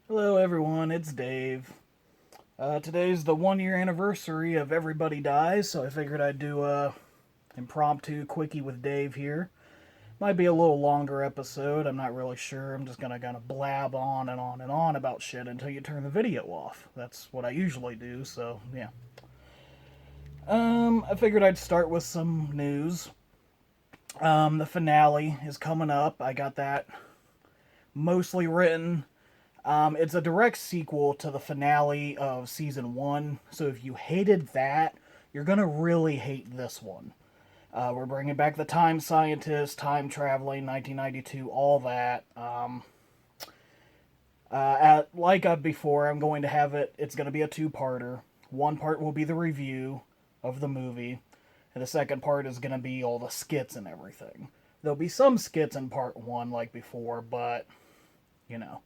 Hello, everyone. It's Dave. Today's the 1 year anniversary of Everybody Dies, so I figured I'd do a impromptu quickie with Dave here. Might be a little longer episode. I'm not really sure. I'm just gonna kind of blab on and on and on about shit until you turn the video off. That's what I usually do. So yeah. I figured I'd start with some news. The finale is coming up. I got that mostly written. It's a direct sequel to the finale of season one, so if you hated that, you're gonna really hate this one. We're bringing back the time scientist, time traveling, 1992, all that. Before, I'm going to have it. It's going to be a two-parter. One part will be the review of the movie, and the second part is going to be all the skits and everything. There'll be some skits in part one, like before, but you know.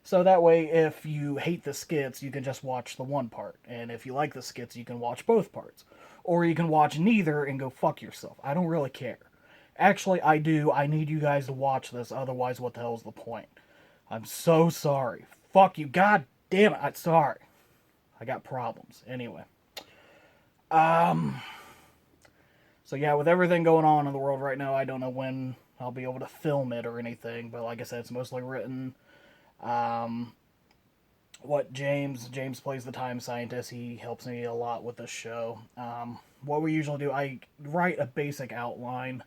So that way, if you hate the skits, you can just watch the one part. And if you like the skits, you can watch both parts. Or you can watch neither and go fuck yourself. I don't really care. Actually, I do. I need you guys to watch this, otherwise, what the hell's the point? I'm so sorry. Fuck you. God damn it. I'm sorry. I got problems. Anyway. So yeah, with everything going on in the world right now, I don't know when I'll be able to film it or anything. But like I said, it's mostly written. Um, what James plays the time scientist. He helps me a lot with this show. What we usually do, I write a basic outline,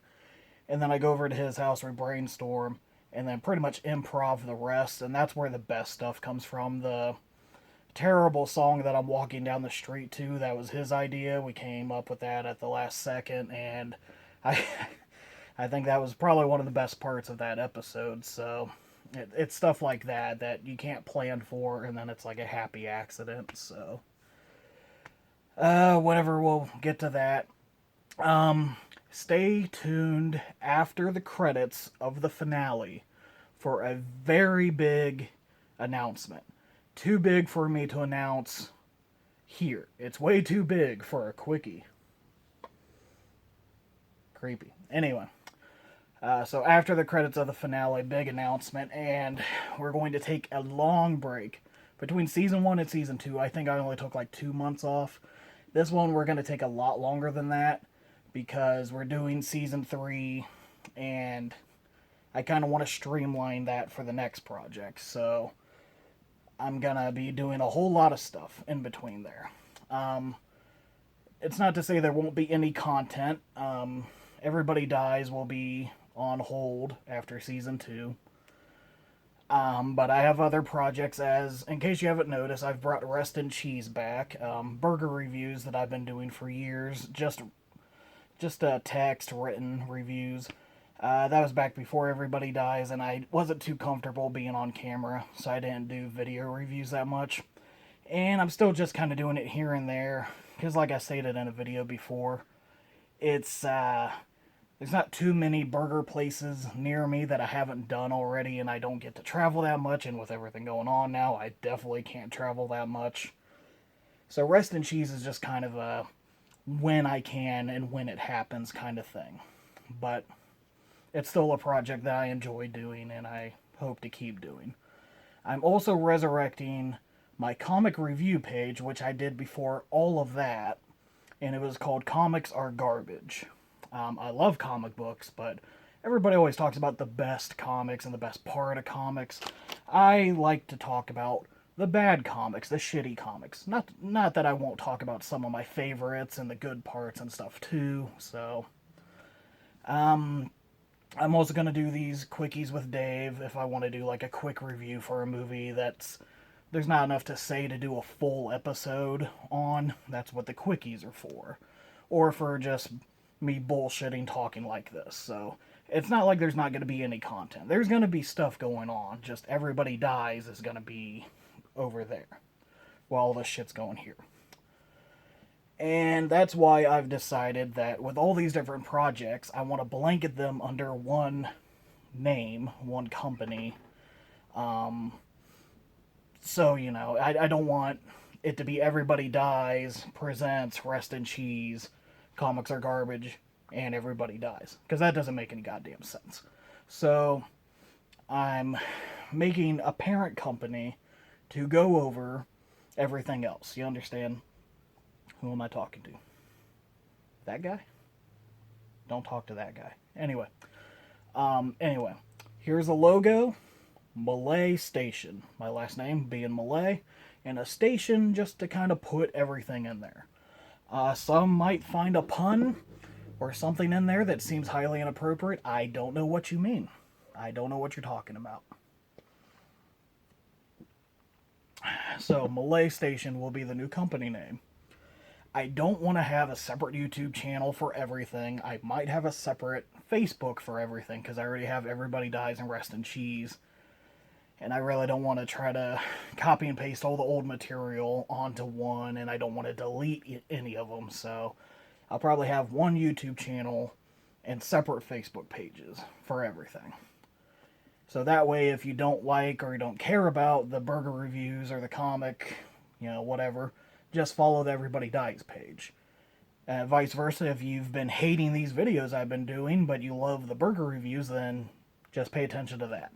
and then I go over to his house, we brainstorm, and then pretty much improv the rest. And that's where the best stuff comes from. The terrible song that I'm walking down the street to, that was his idea. We came up with that at the last second, and I I think that was probably one of the best parts of that episode. So it's stuff like that that you can't plan for, and then it's like a happy accident. So whatever, we'll get to that. Stay tuned after the credits of the finale for a very big announcement. Too big for me to announce here. It's way too big for a quickie. Creepy. Anyway, so after the credits of the finale, big announcement, and we're going to take a long break between season one and season two. I think I only took like 2 months off. This one we're going to take a lot longer than that because we're doing season three, and I kind of want to streamline that for the next project. So I'm gonna be doing a whole lot of stuff in between there. Um, it's not to say there won't be any content. Everybody Dies will be on hold after season two. But I have other projects, as in case you haven't noticed, I've brought Rest and Cheese back. Burger reviews that I've been doing for years, just text written reviews. That was back before Everybody Dies, and I wasn't too comfortable being on camera, so I didn't do video reviews that much. And I'm still just kind of doing it here and there, because like I stated in a video before, it's there's not too many burger places near me that I haven't done already, and I don't get to travel that much. And with everything going on now, I definitely can't travel that much. So Rest and Cheese is just kind of a when I can and when it happens kind of thing. But it's still a project that I enjoy doing and I hope to keep doing. I'm also resurrecting my comic review page, which I did before all of that, and it was called Comics Are Garbage. I love comic books, but everybody always talks about the best comics and the best part of comics. I like to talk about the bad comics, the shitty comics. Not that I won't talk about some of my favorites and the good parts and stuff too. So, I'm also gonna do these quickies with Dave if I want to do like a quick review for a movie that's there's not enough to say to do a full episode on. That's what the quickies are for, or for just me bullshitting talking like this. So it's not like there's not going to be any content. There's going to be stuff going on. Just Everybody Dies is going to be over there while all this shit's going here. And that's why I've decided that with all these different projects, I want to blanket them under one name, one company. So, I don't want it to be Everybody Dies, presents Rest in Cheese, Comics Are Garbage, and Everybody Dies. Because that doesn't make any goddamn sense. So, I'm making a parent company to go over everything else. You understand? Who am I talking to? That guy? Don't talk to that guy. Anyway, here's a logo. Malay Station. My last name being Malay, and a station just to kind of put everything in there. Some might find a pun or something in there that seems highly inappropriate. I don't know what you mean. I don't know what you're talking about. So, Malay Station will be the new company name. I don't want to have a separate YouTube channel for everything. I might have a separate Facebook for everything because I already have Everybody Dies and Rest in Cheese. And I really don't want to try to copy and paste all the old material onto one, and I don't want to delete any of them. So I'll probably have one YouTube channel and separate Facebook pages for everything. So that way, if you don't like or you don't care about the burger reviews or the comic, whatever, just follow the Everybody Dies page. Vice versa, if you've been hating these videos I've been doing, but you love the burger reviews, then just pay attention to that.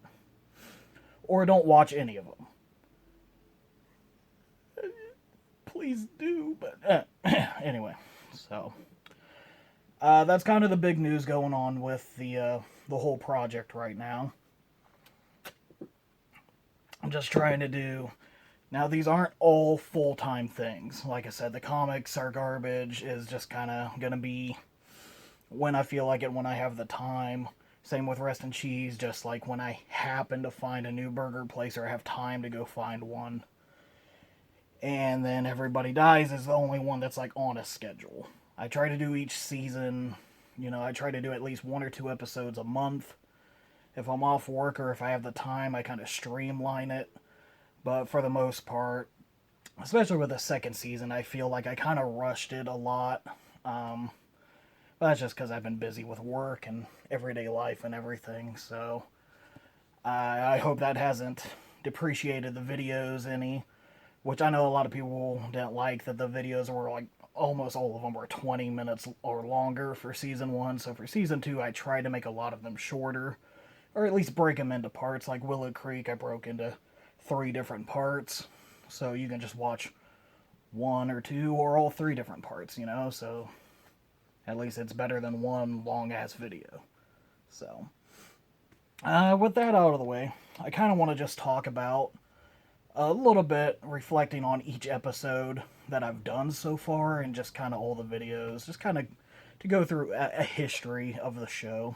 Or don't watch any of them. Please do, but anyway, so that's kind of the big news going on with the whole project right now. I'm just trying to do. Now, these aren't all full-time things. Like I said, the comics are garbage. Is just kind of going to be when I feel like it, when I have the time. Same with Rest in Cheese, just like when I happen to find a new burger place or have time to go find one. And then Everybody Dies is the only one that's like on a schedule. I try to do each season, I try to do at least 1 or 2 episodes a month. If I'm off work or if I have the time, I kind of streamline it. But for the most part, especially with the second season, I feel like I kind of rushed it a lot. But that's just because I've been busy with work and everyday life and everything. So I hope that hasn't depreciated the videos any. Which I know a lot of people didn't like that the videos were like, almost all of them were 20 minutes or longer for season 1. So for season 2, I tried to make a lot of them shorter. Or at least break them into parts. Like Willow Creek, I broke into 3 different parts. So you can just watch 1 or 2 or all 3 different parts, So at least it's better than one long-ass video. So, with that out of the way, I kind of want to just talk about a little bit reflecting on each episode that I've done so far and just kind of all the videos. Just kind of to go through a history of the show.